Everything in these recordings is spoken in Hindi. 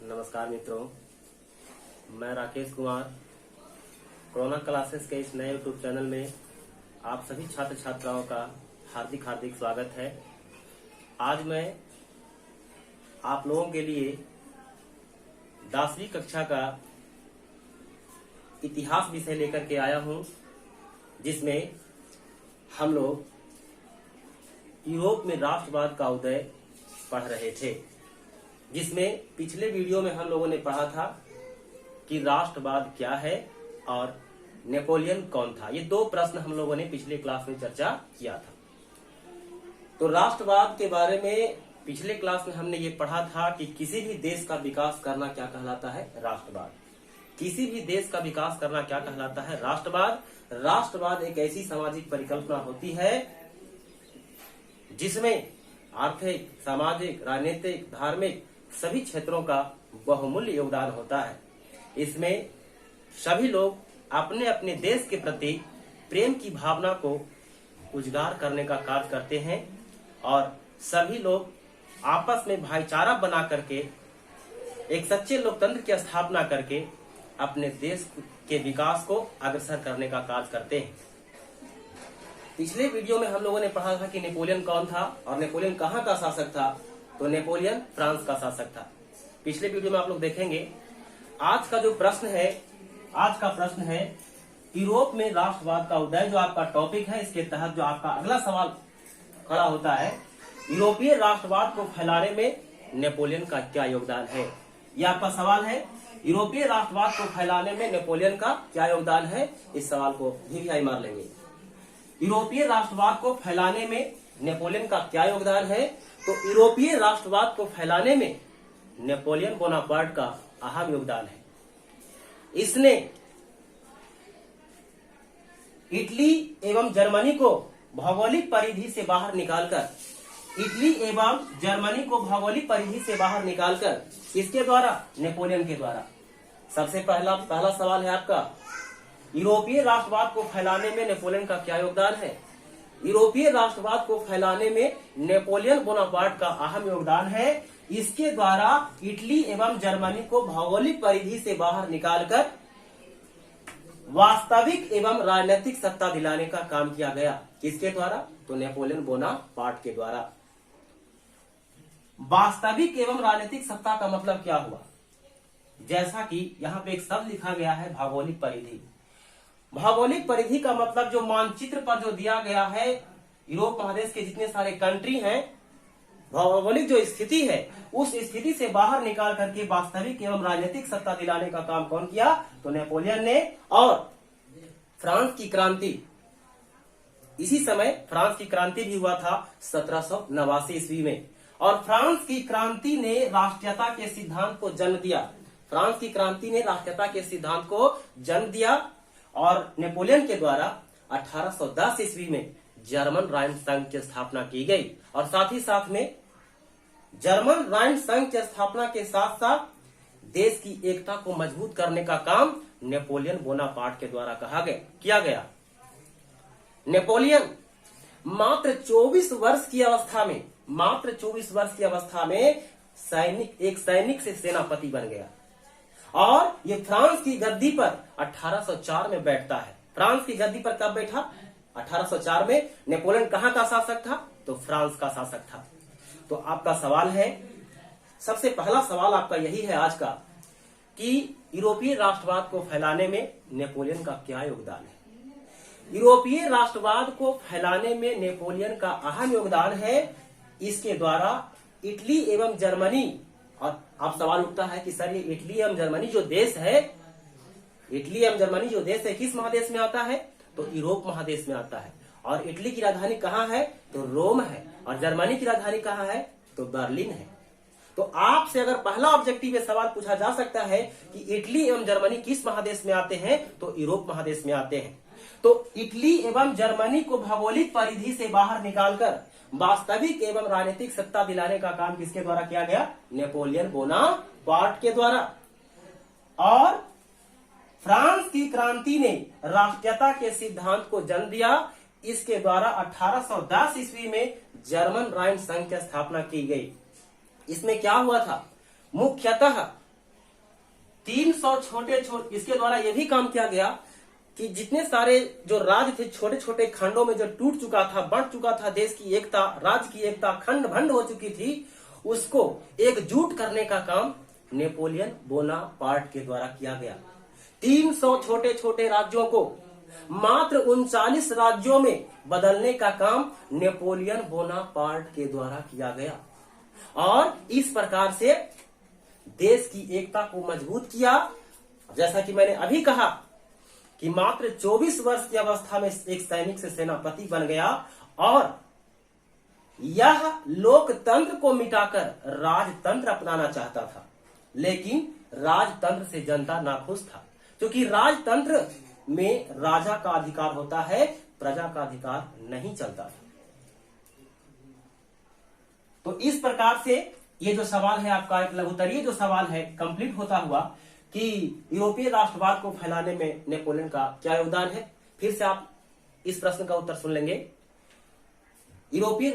नमस्कार मित्रों, मैं राकेश कुमार। कोरोना क्लासेस के इस नए यूट्यूब चैनल में आप सभी छात्र छात्राओं का हार्दिक हार्दिक स्वागत है। आज मैं आप लोगों के लिए 10वीं कक्षा का इतिहास विषय लेकर के आया हूं, जिसमें हम लोग यूरोप में राष्ट्रवाद का उदय पढ़ रहे थे। जिसमें पिछले वीडियो में हम लोगों ने पढ़ा था कि राष्ट्रवाद क्या है और नेपोलियन कौन था। ये दो प्रश्न हम लोगों ने पिछले क्लास में चर्चा किया था। तो राष्ट्रवाद के बारे में पिछले क्लास में हमने ये पढ़ा था कि किसी भी देश का विकास करना क्या कहलाता है? राष्ट्रवाद। किसी भी देश का विकास करना क्या कहलाता है? राष्ट्रवाद। राष्ट्रवाद एक ऐसी सामाजिक परिकल्पना होती है जिसमें आर्थिक, सामाजिक, राजनीतिक, धार्मिक सभी क्षेत्रों का बहुमूल्य योगदान होता है। इसमें सभी लोग अपने अपने देश के प्रति प्रेम की भावना को उजागर करने का कार्य करते हैं और सभी लोग आपस में भाईचारा बना करके एक सच्चे लोकतंत्र की स्थापना करके अपने देश के विकास को अग्रसर करने का कार्य करते हैं। पिछले वीडियो में हम लोगों ने पढ़ा था कि नेपोलियन कौन था और नेपोलियन कहाँ का शासक था। तो नेपोलियन फ्रांस का शासक था। पिछले वीडियो में आप लोग देखेंगे। आज का जो प्रश्न है, आज का प्रश्न है यूरोप में राष्ट्रवाद का उदय, जो आपका टॉपिक है। इसके तहत जो आपका अगला सवाल खड़ा होता है, यूरोपीय राष्ट्रवाद को फैलाने में नेपोलियन का क्या योगदान है। यह आपका सवाल है, यूरोपीय राष्ट्रवाद को फैलाने में नेपोलियन का क्या योगदान है। इस सवाल को भी मार लेंगे। यूरोपीय राष्ट्रवाद को फैलाने में नेपोलियन का क्या योगदान है। तो यूरोपीय राष्ट्रवाद को फैलाने में नेपोलियन बोनापार्ट का अहम योगदान है। इसने इटली एवं जर्मनी को भौगोलिक परिधि से बाहर निकालकर, इटली एवं जर्मनी को भौगोलिक परिधि से बाहर निकालकर, किसके द्वारा? नेपोलियन के द्वारा। सबसे पहला सवाल है आपका, यूरोपीय राष्ट्रवाद को फैलाने में नेपोलियन का क्या योगदान है। यूरोपीय राष्ट्रवाद को फैलाने में नेपोलियन बोनापार्ट का अहम योगदान है। इसके द्वारा इटली एवं जर्मनी को भौगोलिक परिधि से बाहर निकालकर वास्तविक एवं राजनीतिक सत्ता दिलाने का काम किया गया। किसके द्वारा? तो नेपोलियन बोनापार्ट के द्वारा। वास्तविक एवं राजनीतिक सत्ता का मतलब क्या हुआ? जैसा कि यहाँ पे एक शब्द लिखा गया है, भौगोलिक परिधि। भौगोलिक परिधि का मतलब जो मानचित्र पर जो दिया गया है, यूरोप महादेश के जितने सारे कंट्री हैं, भौगोलिक जो स्थिति है उस स्थिति से बाहर निकाल करके वास्तविक एवं राजनीतिक सत्ता दिलाने का काम कौन किया? तो नेपोलियन ने। और फ्रांस की क्रांति, इसी समय फ्रांस की क्रांति भी हुआ था 1789 ईस्वी में। और फ्रांस की क्रांति ने राष्ट्रीयता के सिद्धांत को जन्म दिया। फ्रांस की क्रांति ने राष्ट्रीयता के सिद्धांत को जन्म दिया और नेपोलियन के द्वारा 1810 ईस्वी में जर्मन राइन संघ की स्थापना की गई। और साथ ही साथ में जर्मन राइन संघ की स्थापना के साथ साथ देश की एकता को मजबूत करने का काम नेपोलियन बोनापार्ट के द्वारा किया गया। नेपोलियन मात्र 24 वर्ष की अवस्था में एक सैनिक से सेनापति बन गया और ये फ्रांस की गद्दी पर 1804 में बैठता है। फ्रांस की गद्दी पर कब बैठा? 1804 में। नेपोलियन कहाँ का शासक था? तो फ्रांस का शासक था। तो आपका सवाल है, सबसे पहला सवाल आपका यही है आज का, कि यूरोपीय राष्ट्रवाद को फैलाने में नेपोलियन का क्या योगदान है। यूरोपीय राष्ट्रवाद को फैलाने में नेपोलियन का अहम योगदान है। इसके द्वारा इटली एवं जर्मनी, और अब सवाल उठता है कि सर ये इटली एवं जर्मनी जो देश है, इटली एवं जर्मनी जो देश है किस महादेश में आता है? तो यूरोप महादेश में आता है। और इटली की राजधानी कहाँ है? तो रोम है। और जर्मनी की राजधानी कहाँ है? तो बर्लिन है। तो आपसे अगर पहला ऑब्जेक्टिव में सवाल पूछा जा सकता है कि इटली एवं जर्मनी किस महादेश में आते हैं? तो यूरोप महादेश में आते हैं। तो इटली एवं जर्मनी को भौगोलिक परिधि से बाहर निकालकर वास्तविक एवं राजनीतिक सत्ता दिलाने का काम किसके द्वारा किया गया? नेपोलियन बोनापार्ट के द्वारा। और फ्रांस की क्रांति ने राष्ट्रीयता के सिद्धांत को जन्म दिया। इसके द्वारा 1810 ईस्वी में जर्मन राइन संघ की स्थापना की गई। इसमें क्या हुआ था? मुख्यतः 300 छोटे छोटे, इसके द्वारा यह भी काम किया गया कि जितने सारे जो राज्य थे छोटे छोटे खंडों में जो टूट चुका था, बढ़ चुका था, देश की एकता, राज्य की एकता खंड भंड हो चुकी थी, उसको एकजुट करने का काम नेपोलियन बोनापार्ट के द्वारा किया गया। 300 छोटे छोटे राज्यों को मात्र 39 राज्यों में बदलने का काम नेपोलियन बोनापार्ट के द्वारा किया गया और इस प्रकार से देश की एकता को मजबूत किया। जैसा कि मैंने अभी कहा कि मात्र 24 वर्ष की अवस्था में एक सैनिक से सेनापति बन गया और यह लोकतंत्र को मिटाकर राजतंत्र अपनाना चाहता था, लेकिन राजतंत्र से जनता नाखुश था, क्योंकि राजतंत्र में राजा का अधिकार होता है, प्रजा का अधिकार नहीं चलता था। तो इस प्रकार से ये जो सवाल है आपका, एक लघुत्तरीय जो सवाल है कंप्लीट होता हुआ कि यूरोपीय राष्ट्रवाद को फैलाने में नेपोलियन का क्या योगदान है। फिर से आप इस प्रश्न का उत्तर सुन लेंगे। यूरोपीय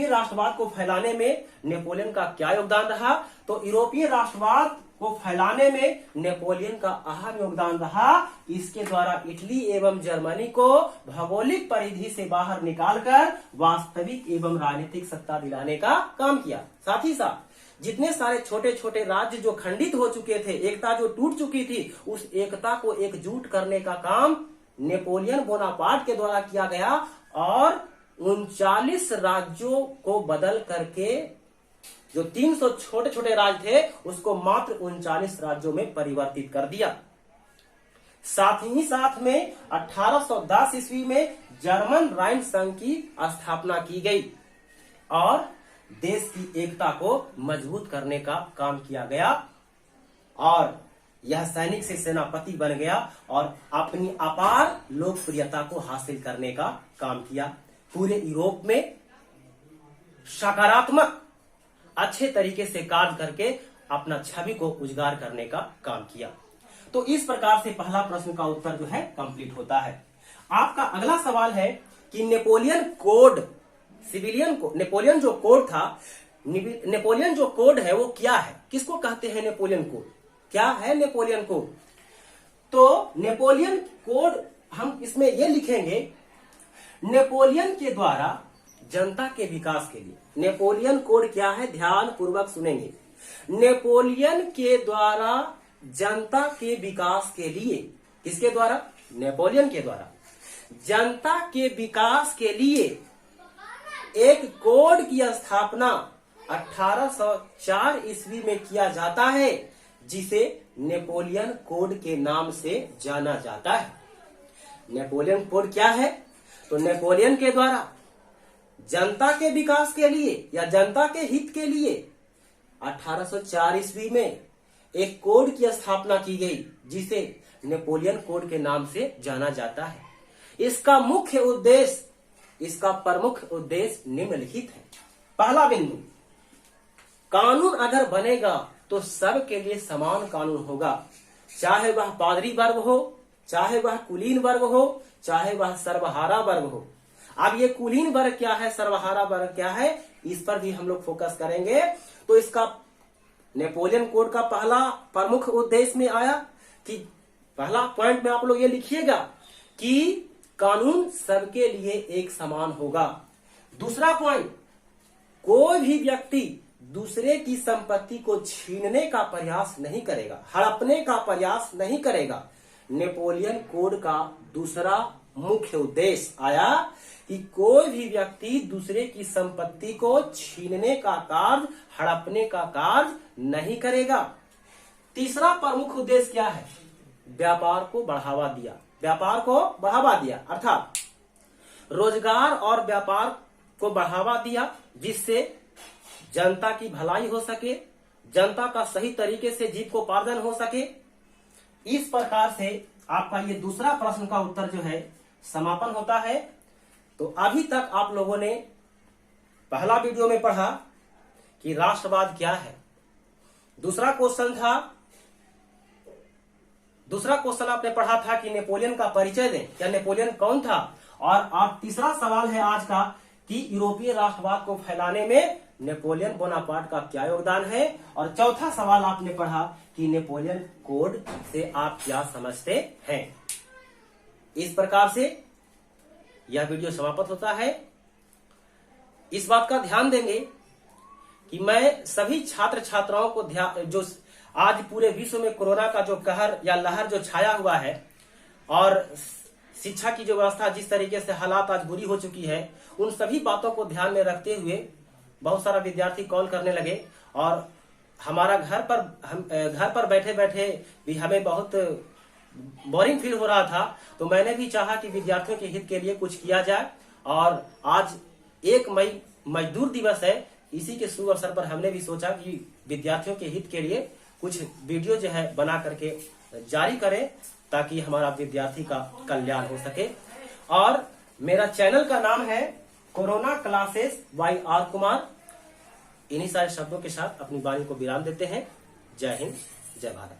राष्ट्रवाद को फैलाने में नेपोलियन का क्या योगदान रहा, तो यूरोपीय राष्ट्रवाद को फैलाने में नेपोलियन का अहम योगदान रहा। इसके द्वारा इटली एवं जर्मनी को भौगोलिक परिधि से बाहर निकालकर वास्तविक एवं राजनीतिक सत्ता दिलाने का काम किया। साथ ही साथ जितने सारे छोटे छोटे राज्य जो खंडित हो चुके थे, एकता जो टूट चुकी थी, उस एकता को एकजुट करने का काम नेपोलियन बोनापार्ट के द्वारा किया गया और 39 राज्यों को बदल करके जो 300 छोटे छोटे राज्य थे उसको मात्र 39 राज्यों में परिवर्तित कर दिया। साथ ही साथ में 1810 ईस्वी में जर्मन राइन संघ की स्थापना की गई और देश की एकता को मजबूत करने का काम किया गया और यह सैनिक से सेनापति बन गया और अपनी अपार लोकप्रियता को हासिल करने का काम किया। पूरे यूरोप में सकारात्मक अच्छे तरीके से कार्य करके अपना छवि को उजागर करने का काम किया। तो इस प्रकार से पहला प्रश्न का उत्तर जो है कंप्लीट होता है। आपका अगला सवाल है कि नेपोलियन कोड, नेपोलियन जो कोड था, नेपोलियन जो कोड है वो क्या है, किसको कहते हैं नेपोलियन कोड, क्या है नेपोलियन कोड। तो नेपोलियन कोड हम इसमें ये लिखेंगे, नेपोलियन के द्वारा जनता के विकास के लिए। नेपोलियन कोड क्या है, ध्यान पूर्वक सुनेंगे। नेपोलियन के द्वारा जनता के विकास के लिए, किसके द्वारा, नेपोलियन के द्वारा जनता के विकास के लिए एक कोड की स्थापना 1804 ईस्वी में किया जाता है, जिसे नेपोलियन कोड के नाम से जाना जाता है। नेपोलियन कोड क्या है, तो नेपोलियन के द्वारा जनता के विकास के लिए या जनता के हित के लिए 1804 ईस्वी में एक कोड की स्थापना की गई, जिसे नेपोलियन कोड के नाम से जाना जाता है। इसका मुख्य उद्देश्य, इसका प्रमुख उद्देश्य निम्नलिखित है। पहला बिंदु, कानून अगर बनेगा तो सबके लिए समान कानून होगा, चाहे वह पादरी वर्ग हो, चाहे वह कुलीन वर्ग हो, चाहे वह सर्वहारा वर्ग हो। अब ये कुलीन वर्ग क्या है, सर्वहारा वर्ग क्या है, इस पर भी हम लोग फोकस करेंगे। तो इसका नेपोलियन कोड का पहला प्रमुख उद्देश्य में आया कि पहला पॉइंट में आप लोग ये लिखिएगा कि कानून सबके लिए एक समान होगा। दूसरा पॉइंट, कोई भी व्यक्ति दूसरे की संपत्ति को छीनने का प्रयास नहीं करेगा, हड़पने का प्रयास नहीं करेगा। नेपोलियन कोड का दूसरा मुख्य उद्देश्य आया कि कोई भी व्यक्ति दूसरे की संपत्ति को छीनने का कार्य, हड़पने का कार्य नहीं करेगा। तीसरा प्रमुख उद्देश्य क्या है, व्यापार को बढ़ावा दिया, व्यापार को बढ़ावा दिया अर्थात रोजगार और व्यापार को बढ़ावा दिया, जिससे जनता की भलाई हो सके, जनता का सही तरीके से जीविकोपार्जन हो सके। इस प्रकार से आपका ये दूसरा प्रश्न का उत्तर जो है समापन होता है। तो अभी तक आप लोगों ने पहला वीडियो में पढ़ा कि राष्ट्रवाद क्या है। दूसरा क्वेश्चन आपने पढ़ा था कि नेपोलियन का परिचय दें, क्या नेपोलियन कौन था। और आप तीसरा सवाल है आज का कि यूरोपीय राष्ट्रवाद को फैलाने में नेपोलियन बोनापार्ट का क्या योगदान है, और चौथा सवाल आपने पढ़ा कि नेपोलियन कोड से आप क्या समझते हैं। इस प्रकार से यह वीडियो समाप्त होता है। इस बात का ध्यान देंगे कि मैं सभी छात्र छात्राओं को जो आज पूरे विश्व में कोरोना का जो कहर या लहर जो छाया हुआ है और शिक्षा की जो व्यवस्था जिस तरीके से हालात आज बुरी हो चुकी है, उन सभी बातों को ध्यान में रखते हुए बहुत सारा विद्यार्थी कॉल करने लगे और हमारा घर पर बैठे बैठे भी हमें बहुत बोरिंग फील हो रहा था। तो मैंने भी चाहा कि विद्यार्थियों के हित के लिए कुछ किया जाए, और आज 1 मई मजदूर दिवस है। इसी के शुभ अवसर पर हमने भी सोचा कि विद्यार्थियों के हित के लिए कुछ वीडियो जो है बना करके जारी करें, ताकि हमारा विद्यार्थी का कल्याण हो सके। और मेरा चैनल का नाम है corona classes by R Kumar. इन्हीं सारे शब्दों के साथ अपनी वाणी को विराम देते हैं। जय हिंद, जय भारत।